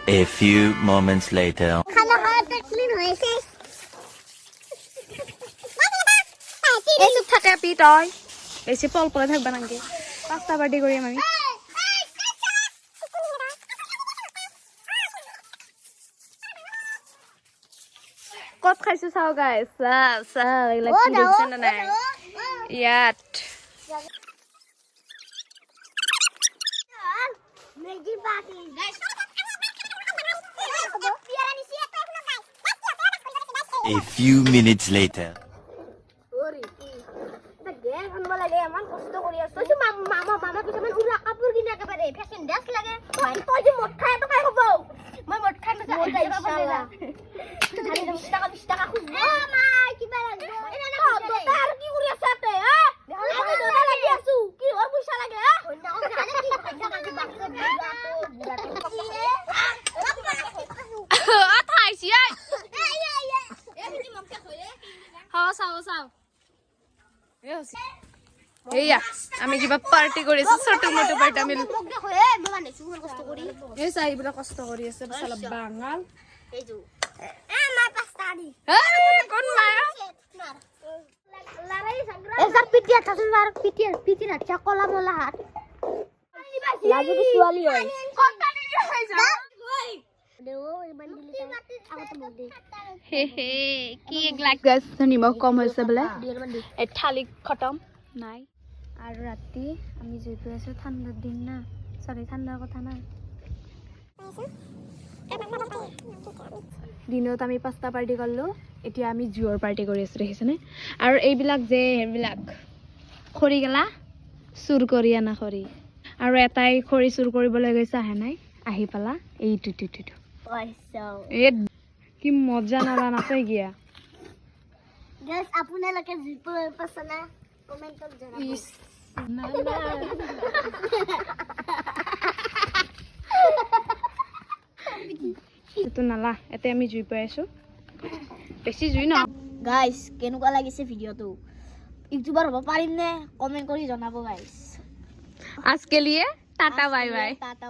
A few moments later. খানা খাওয়া clean হয়েছে এই চুপ থাকে আপি তই বেশি পল পলে থাকবা নাকি পাঁচটা পার্টি করি আমি কত খাইছো চাও গাইস চাও চাও এগুলা কি দেখছ না নাই ইয়াত মেজি বাকি A few minutes later. মামা কিছুমান উলা কাপোৰ কিনে একেবাৰে ফেশ্বন ড্ৰেছ লাগে তই যে মদ খাই তো কাই হ'ব মই মদ খাই না যাবা বলেলা খালি 20 টাকা খুজব মা কিবা লাগব এনে না আর কি কৰি আছা তে হা আমি দোতা লাগি আছো কি ওর পয়সা লাগে হা অন্য কথা জানে কি টাকা কি বাক্স আ থাইছি আই এই মম কে কইলে হাও চাও চাও এইয়া আমি কিবা পার্টি কৰিছো ছোট মোটো পাৰ্টি আমি মোক দেখো এ মানে সুৰ কষ্ট কৰি এই চাইবলা কষ্ট কৰি আছে বসালা বাঙাল এই যো মা পাস্তা দি এই কোন মায়া এসার পিটিয়া তাসুর পিটিয়া চাকলা মোলা হাত লাজু কি ছোৱালী হয় কোনটা নিয়ে হই যা দেও এই বান্ডিলি আগতে মোক দে হে হে কি গ্লাক গাছ নিমখ কম হৈছে বলে এই থালি খতম নাই আর রাতে আমি যেতে আছে ঠান্ডার দিন না সরি ঠান্ডার কথা না দিনত আমি পাঁচটা পার্টি করলো এতিয়া আমি জুয়ৰ পাৰ্টি কৰি আছো দেখিছেনে আৰু এইবিলাক যে এইবিলাক খৰি গেলা চুৰ কৰি আনা খৰি আৰু এটাই খৰি চুৰ কৰিবলৈ গৈছে আহে নাই আহি পালা এইটো পয়সা এ কি মজা নালা নাচে গিয়া গাইস আপোনালোকে জিপো পছনা কমেন্টত জনাব ইস এইটো নালা এতে আমি জুই পাই আছো বেছি জুই ন গাইস কেনেকুৱা লাগিছে ভিডিওটো ইউটিউবাৰ হ'ব পাৰিম নে কমেন্ট কৰি জনাব গাইস আজকে লিয়ে টাটা বাই বাই টাটা